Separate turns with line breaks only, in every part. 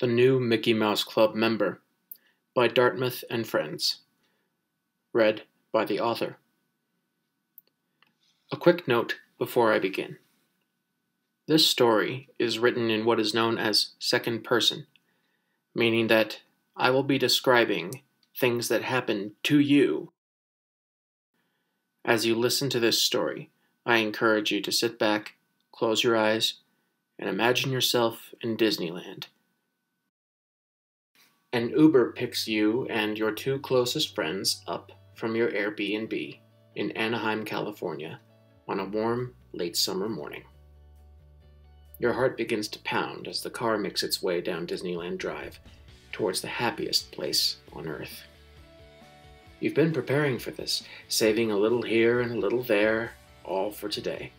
The New Mickey Mouse Club Member by Dartmouth and Friends. Read by the author. A quick note before I begin. This story is written in what is known as second person, meaning that I will be describing things that happen to you. As you listen to this story, I encourage you to sit back, close your eyes, and imagine yourself in Disneyland. An Uber picks you and your two closest friends up from your Airbnb in Anaheim, California, on a warm, late summer morning. Your heart begins to pound as the car makes its way down Disneyland Drive towards the happiest place on Earth. You've been preparing for this, saving a little here and a little there, all for today.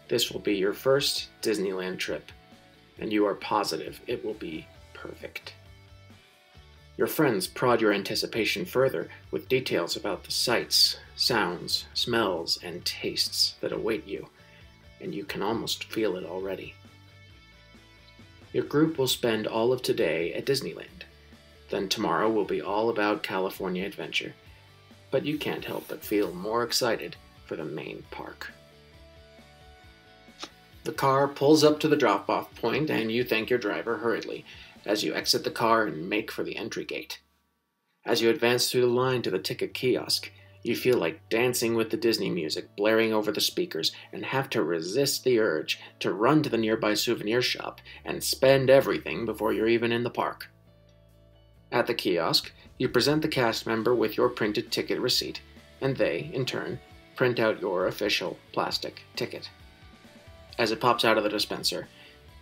This will be your first Disneyland trip, and you are positive it will be perfect. Your friends prod your anticipation further with details about the sights, sounds, smells, and tastes that await you, and you can almost feel it already. Your group will spend all of today at Disneyland. Then tomorrow will be all about California adventure, but you can't help but feel more excited for the main park. The car pulls up to the drop-off point, and you thank your driver hurriedly as you exit the car and make for the entry gate. As you advance through the line to the ticket kiosk, you feel like dancing with the Disney music blaring over the speakers and have to resist the urge to run to the nearby souvenir shop and spend everything before you're even in the park. At the kiosk, you present the cast member with your printed ticket receipt, and they, in turn, print out your official plastic ticket. As it pops out of the dispenser,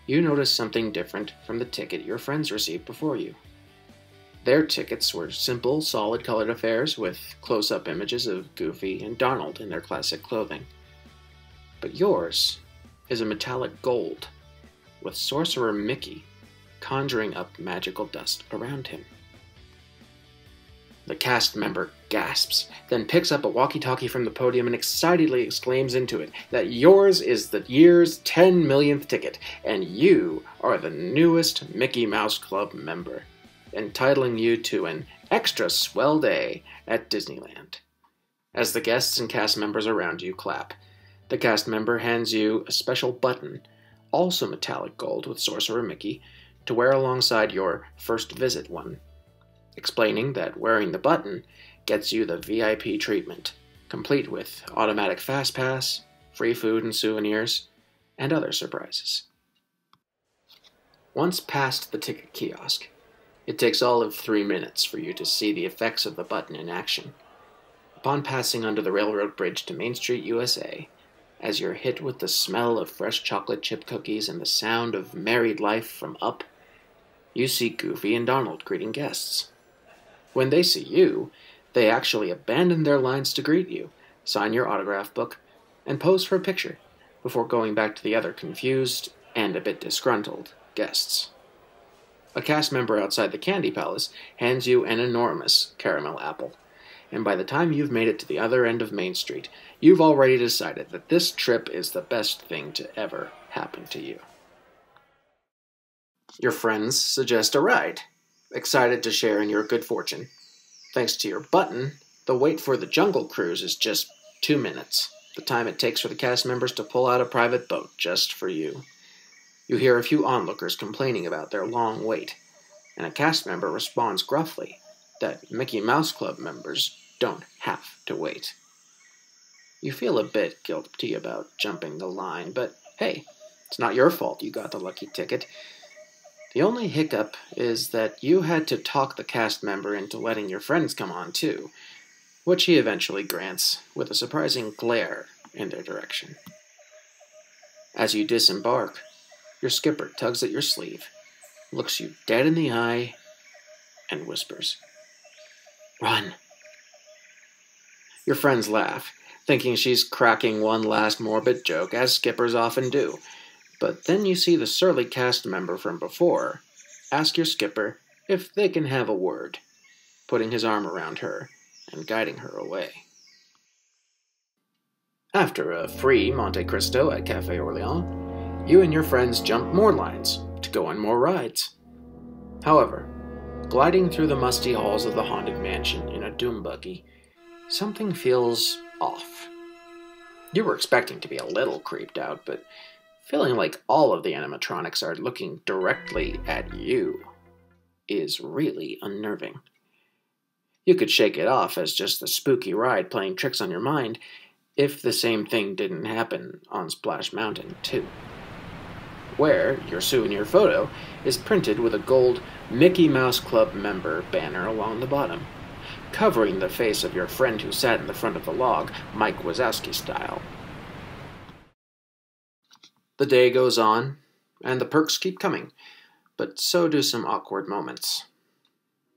you notice something different from the ticket your friends received before you. Their tickets were simple, solid-colored affairs with close-up images of Goofy and Donald in their classic clothing. But yours is a metallic gold, with Sorcerer Mickey conjuring up magical dust around him. The cast member gasps, then picks up a walkie-talkie from the podium and excitedly exclaims into it that yours is the year's 10 millionth ticket, and you are the newest Mickey Mouse Club member, entitling you to an extra swell day at Disneyland. As the guests and cast members around you clap, the cast member hands you a special button, also metallic gold with Sorcerer Mickey, to wear alongside your first visit one, explaining that wearing the button gets you the VIP treatment, complete with automatic fast pass, free food and souvenirs, and other surprises. Once past the ticket kiosk, it takes all of 3 minutes for you to see the effects of the button in action. Upon passing under the railroad bridge to Main Street, USA, as you're hit with the smell of fresh chocolate chip cookies and the sound of married life from Up, you see Goofy and Donald greeting guests. When they see you, they actually abandon their lines to greet you, sign your autograph book, and pose for a picture before going back to the other confused and a bit disgruntled guests. A cast member outside the Candy Palace hands you an enormous caramel apple, and by the time you've made it to the other end of Main Street, you've already decided that this trip is the best thing to ever happen to you. Your friends suggest a ride, excited to share in your good fortune. Thanks to your button, the wait for the Jungle Cruise is just 2 minutes, the time it takes for the cast members to pull out a private boat just for you. You hear a few onlookers complaining about their long wait, and a cast member responds gruffly that Mickey Mouse Club members don't have to wait. You feel a bit guilty about jumping the line, but hey, it's not your fault you got the lucky ticket. The only hiccup is that you had to talk the cast member into letting your friends come on too, which he eventually grants with a surprising glare in their direction. As you disembark, your skipper tugs at your sleeve, looks you dead in the eye, and whispers, "Run." Your friends laugh, thinking she's cracking one last morbid joke, as skippers often do. But then you see the surly cast member from before ask your skipper if they can have a word, putting his arm around her and guiding her away. After a free Monte Cristo at Café Orléans, you and your friends jump more lines to go on more rides. However, gliding through the musty halls of the haunted mansion in a doom buggy, something feels off. You were expecting to be a little creeped out, but feeling like all of the animatronics are looking directly at you is really unnerving. You could shake it off as just the spooky ride playing tricks on your mind if the same thing didn't happen on Splash Mountain, too, where your souvenir photo is printed with a gold Mickey Mouse Club member banner along the bottom, covering the face of your friend who sat in the front of the log, Mike Wazowski style. The day goes on, and the perks keep coming, but so do some awkward moments.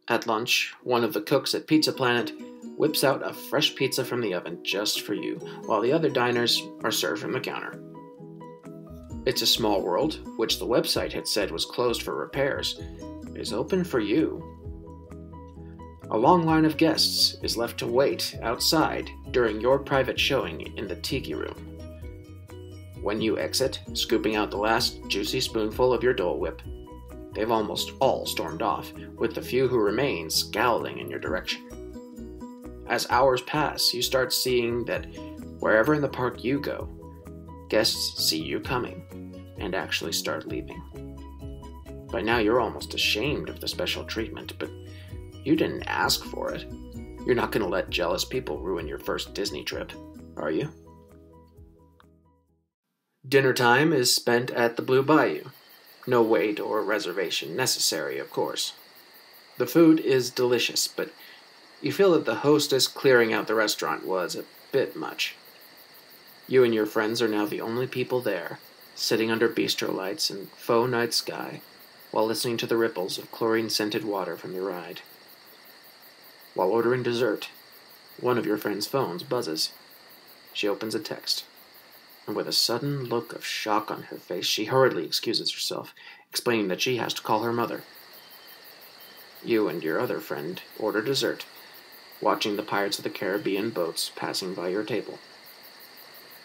At lunch, one of the cooks at Pizza Planet whips out a fresh pizza from the oven just for you, while the other diners are served from the counter. It's a Small World, which the website had said was closed for repairs, is open for you. A long line of guests is left to wait outside during your private showing in the Tiki Room. When you exit, scooping out the last juicy spoonful of your Dole Whip, they've almost all stormed off, with the few who remain scowling in your direction. As hours pass, you start seeing that wherever in the park you go, guests see you coming and actually start leaving. By now you're almost ashamed of the special treatment, but you didn't ask for it. You're not going to let jealous people ruin your first Disney trip, are you? Dinner time is spent at the Blue Bayou. No wait or reservation necessary, of course. The food is delicious, but you feel that the hostess clearing out the restaurant was a bit much. You and your friends are now the only people there, sitting under bistro lights and faux night sky, while listening to the ripples of chlorine-scented water from your ride. While ordering dessert, one of your friend's phones buzzes. She opens a text, and with a sudden look of shock on her face, she hurriedly excuses herself, explaining that she has to call her mother. You and your other friend order dessert, watching the Pirates of the Caribbean boats passing by your table.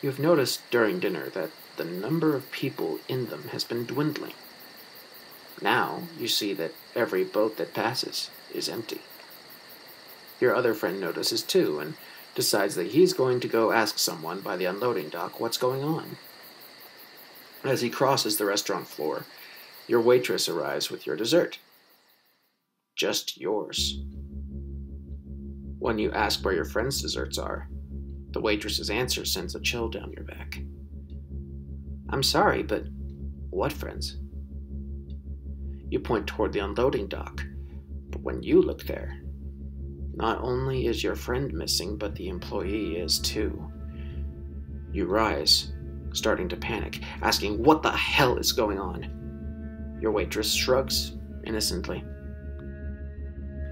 You have noticed during dinner that the number of people in them has been dwindling. Now you see that every boat that passes is empty. Your other friend notices too, and decides that he's going to go ask someone by the unloading dock what's going on. As he crosses the restaurant floor, your waitress arrives with your dessert. Just yours. When you ask where your friend's desserts are, the waitress's answer sends a chill down your back. I'm sorry, but what friends? You point toward the unloading dock, but when you look there, not only is your friend missing, but the employee is too. You rise, starting to panic, asking what the hell is going on. Your waitress shrugs innocently.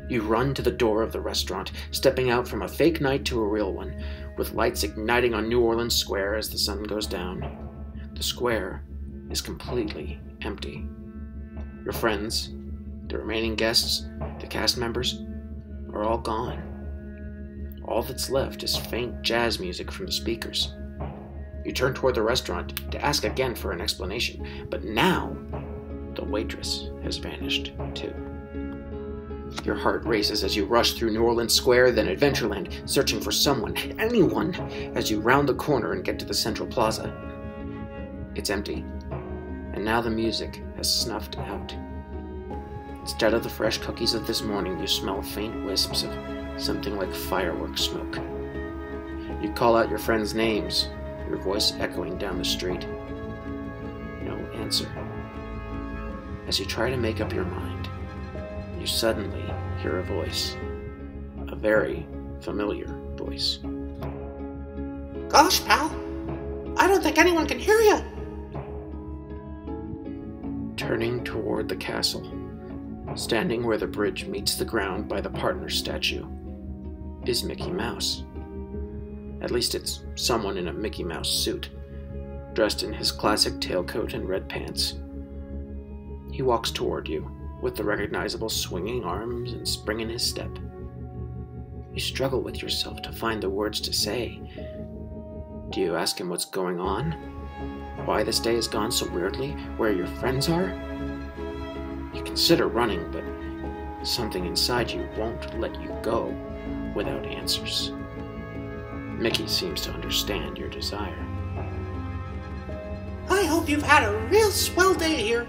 You run to the door of the restaurant, stepping out from a fake night to a real one, with lights igniting on New Orleans Square as the sun goes down. The square is completely empty. Your friends, the remaining guests, the cast members, are all gone. All that's left is faint jazz music from the speakers. You turn toward the restaurant to ask again for an explanation, but now the waitress has vanished too. Your heart races as you rush through New Orleans Square, then Adventureland, searching for someone, anyone, as you round the corner and get to the Central Plaza. It's empty, and now the music has snuffed out. Instead of the fresh cookies of this morning, you smell faint wisps of something like fireworks smoke. You call out your friends' names, your voice echoing down the street. No answer. As you try to make up your mind, you suddenly hear a voice. A very familiar voice.
Gosh, pal, I don't think anyone can hear you.
Turning toward the castle, standing where the bridge meets the ground by the partner statue, is Mickey Mouse. At least it's someone in a Mickey Mouse suit, dressed in his classic tailcoat and red pants. He walks toward you, with the recognizable swinging arms and spring in his step. You struggle with yourself to find the words to say. Do you ask him what's going on? Why this day has gone so weirdly? Where your friends are? You consider running, but something inside you won't let you go without answers. Mickey seems to understand your desire.
I hope you've had a real swell day here.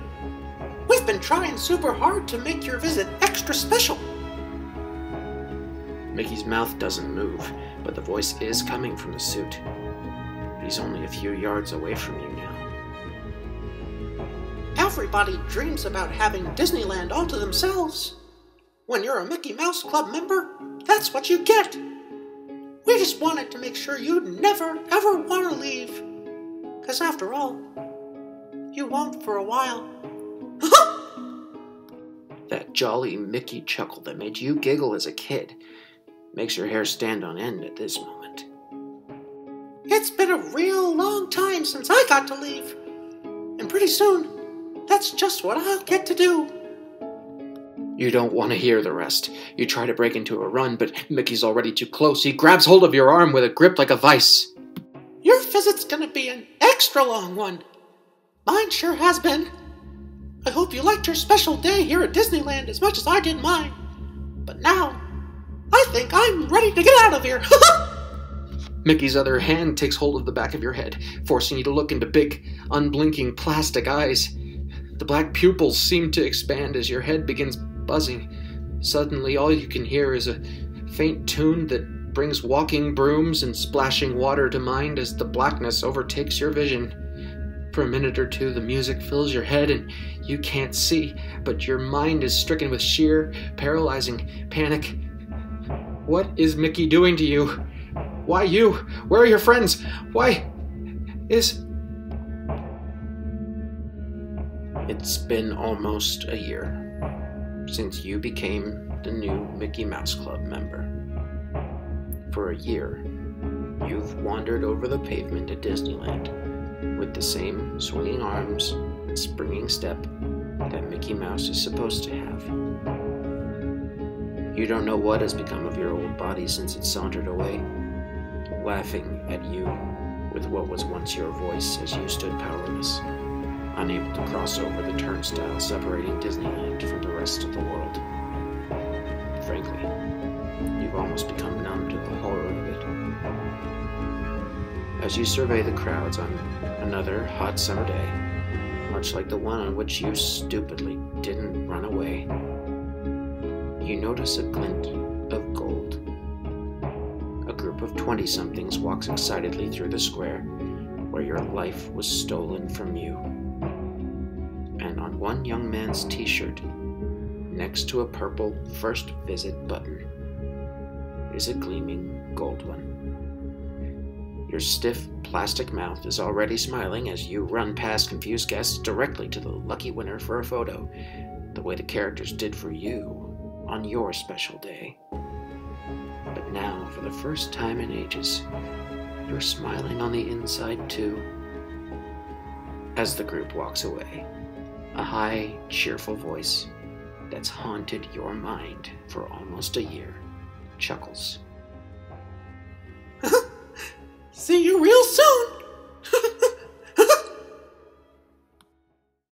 We've been trying super hard to make your visit extra special.
Mickey's mouth doesn't move, but the voice is coming from the suit. He's only a few yards away from you now.
Everybody dreams about having Disneyland all to themselves. When you're a Mickey Mouse Club member, that's what you get. We just wanted to make sure you'd never, ever want to leave. 'Cause after all, you won't for a while.
That jolly Mickey chuckle that made you giggle as a kid makes your hair stand on end at this moment.
It's been a real long time since I got to leave. And pretty soon, that's just what I'll get to do.
You don't want to hear the rest. You try to break into a run, but Mickey's already too close. He grabs hold of your arm with a grip like a vice.
Your visit's gonna be an extra long one. Mine sure has been. I hope you liked your special day here at Disneyland as much as I did mine. But now, I think I'm ready to get out of here.
Mickey's other hand takes hold of the back of your head, forcing you to look into big, unblinking plastic eyes. The black pupils seem to expand as your head begins buzzing. Suddenly, all you can hear is a faint tune that brings walking brooms and splashing water to mind as the blackness overtakes your vision. For a minute or two, the music fills your head and you can't see, but your mind is stricken with sheer, paralyzing panic. What is Mickey doing to you? Why you? Where are your friends? Why is... It's been almost a year since you became the new Mickey Mouse Club member. For a year, you've wandered over the pavement at Disneyland with the same swinging arms and springing step that Mickey Mouse is supposed to have. You don't know what has become of your old body since it sauntered away, laughing at you with what was once your voice as you stood powerless, unable to cross over the turnstile separating Disneyland from the rest of the world. Frankly, you've almost become numb to the horror of it. As you survey the crowds on another hot summer day, much like the one on which you stupidly didn't run away, you notice a glint of gold. A group of 20-somethings walks excitedly through the square where your life was stolen from you. And on one young man's t-shirt, next to a purple First Visit button, is a gleaming gold one. Your stiff plastic mouth is already smiling as you run past confused guests directly to the lucky winner for a photo, the way the characters did for you on your special day. But now, for the first time in ages, you're smiling on the inside too. As the group walks away, a high, cheerful voice that's haunted your mind for almost a year chuckles.
See you real soon!